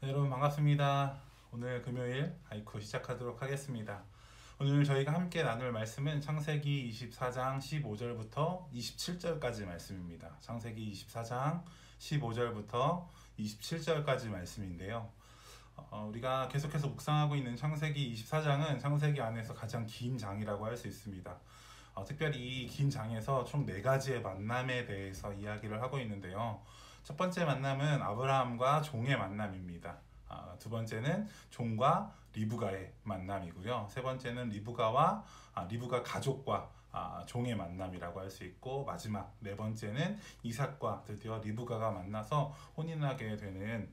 네, 여러분 반갑습니다. 오늘 금요일 아이쿠 시작하도록 하겠습니다. 오늘 저희가 함께 나눌 말씀은 창세기 24장 15절부터 27절까지 말씀입니다. 창세기 24장 15절부터 27절까지 말씀인데요. 우리가 계속해서 묵상하고 있는 창세기 24장은 창세기 안에서 가장 긴 장이라고 할 수 있습니다. 특별히 이 긴 장에서 총 4가지의 만남에 대해서 이야기를 하고 있는데요. 첫 번째 만남은 아브라함과 종의 만남입니다. 두 번째는 종과 리브가의 만남이고요. 세 번째는 리브가 가족과 종의 만남이라고 할 수 있고, 마지막 네 번째는 이삭과 드디어 리브가가 만나서 혼인하게 되는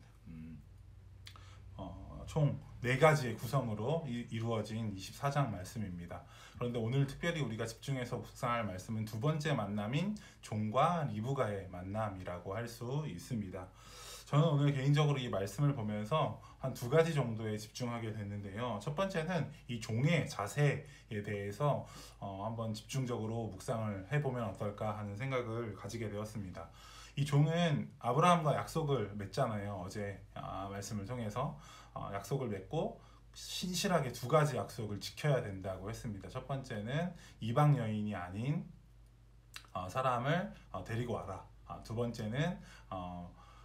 총 4가지의 구성으로 이루어진 24장 말씀입니다. 그런데 오늘 특별히 우리가 집중해서 묵상할 말씀은 두 번째 만남인 종과 리브가의 만남이라고 할 수 있습니다. 저는 오늘 개인적으로 이 말씀을 보면서 한 2가지 정도에 집중하게 됐는데요. 첫 번째는 이 종의 자세에 대해서 한번 집중적으로 묵상을 해보면 어떨까 하는 생각을 가지게 되었습니다. 이 종은 아브라함과 약속을 맺잖아요. 어제 말씀을 통해서 약속을 맺고 신실하게 2가지 약속을 지켜야 된다고 했습니다. 첫 번째는 이방 여인이 아닌 사람을 데리고 와라. 두 번째는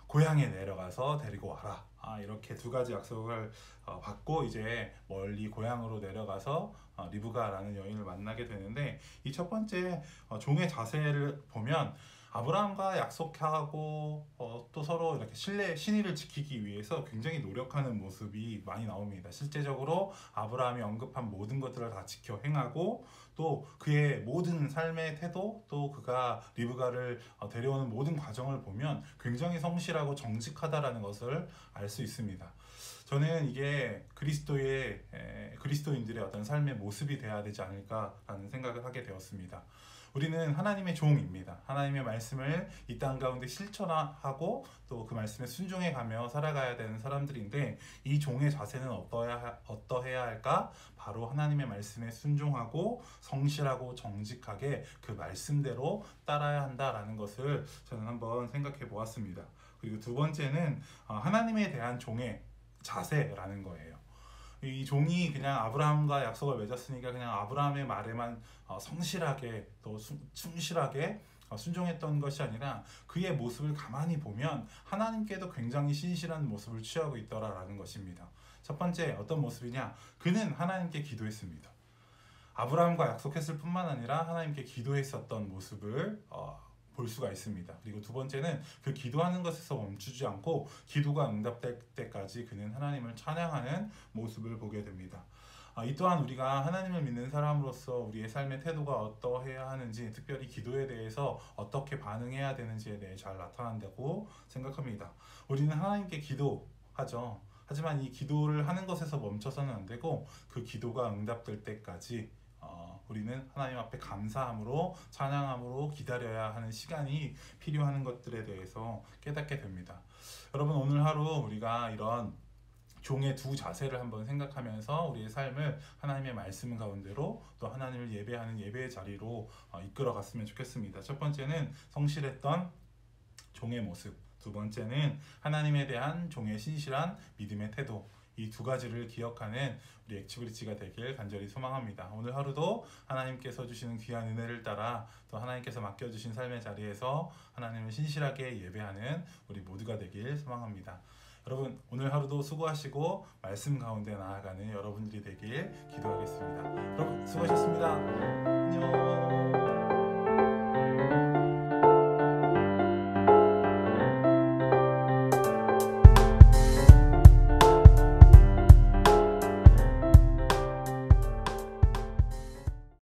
고향에 내려가서 데리고 와라. 이렇게 2가지 약속을 받고 이제 멀리 고향으로 내려가서 리브가라는 여인을 만나게 되는데, 이 첫 번째 종의 자세를 보면 아브라함과 약속하고 또 서로 이렇게 신의를 지키기 위해서 굉장히 노력하는 모습이 많이 나옵니다. 실제적으로 아브라함이 언급한 모든 것들을 다 지켜 행하고, 또 그의 모든 삶의 태도, 또 그가 리브가를 데려오는 모든 과정을 보면 굉장히 성실하고 정직하다라는 것을 알 수 있습니다. 저는 이게 그리스도인들의 어떤 삶의 모습이 되어야 되지 않을까라는 생각을 하게 되었습니다. 우리는 하나님의 종입니다. 하나님의 말씀을 이 땅 가운데 실천하고 또 그 말씀에 순종해가며 살아가야 되는 사람들인데, 이 종의 자세는 어떠해야 할까? 바로 하나님의 말씀에 순종하고 성실하고 정직하게 그 말씀대로 따라야 한다라는 것을 저는 한번 생각해 보았습니다. 그리고 두 번째는 하나님에 대한 종의 자세라는 거예요. 이 종이 그냥 아브라함과 약속을 맺었으니까 그냥 아브라함의 말에만 성실하게 또 충실하게 순종했던 것이 아니라, 그의 모습을 가만히 보면 하나님께도 굉장히 신실한 모습을 취하고 있더라라는 것입니다. 첫 번째, 어떤 모습이냐? 그는 하나님께 기도했습니다. 아브라함과 약속했을 뿐만 아니라 하나님께 기도했었던 모습을 볼 수가 있습니다. 그리고 두 번째는 그 기도하는 것에서 멈추지 않고 기도가 응답될 때까지 그는 하나님을 찬양하는 모습을 보게 됩니다. 이 또한 우리가 하나님을 믿는 사람으로서 우리의 삶의 태도가 어떠해야 하는지, 특별히 기도에 대해서 어떻게 반응해야 되는지에 대해 잘 나타난다고 생각합니다. 우리는 하나님께 기도하죠. 하지만 이 기도를 하는 것에서 멈춰서는 안 되고, 그 기도가 응답될 때까지 우리는 하나님 앞에 감사함으로, 찬양함으로 기다려야 하는 시간이 필요한 것들에 대해서 깨닫게 됩니다. 여러분, 오늘 하루 우리가 이런 종의 2 자세를 한번 생각하면서 우리의 삶을 하나님의 말씀 가운데로, 또 하나님을 예배하는 예배의 자리로 이끌어 갔으면 좋겠습니다. 첫 번째는 성실했던 종의 모습, 두 번째는 하나님에 대한 종의 신실한 믿음의 태도, 이 2가지를 기억하는 우리 엑치브리지가 되길 간절히 소망합니다. 오늘 하루도 하나님께서 주시는 귀한 은혜를 따라, 또 하나님께서 맡겨주신 삶의 자리에서 하나님을 신실하게 예배하는 우리 모두가 되길 소망합니다. 여러분, 오늘 하루도 수고하시고 말씀 가운데 나아가는 여러분들이 되길 기도하겠습니다. 여러분, 수고하셨습니다.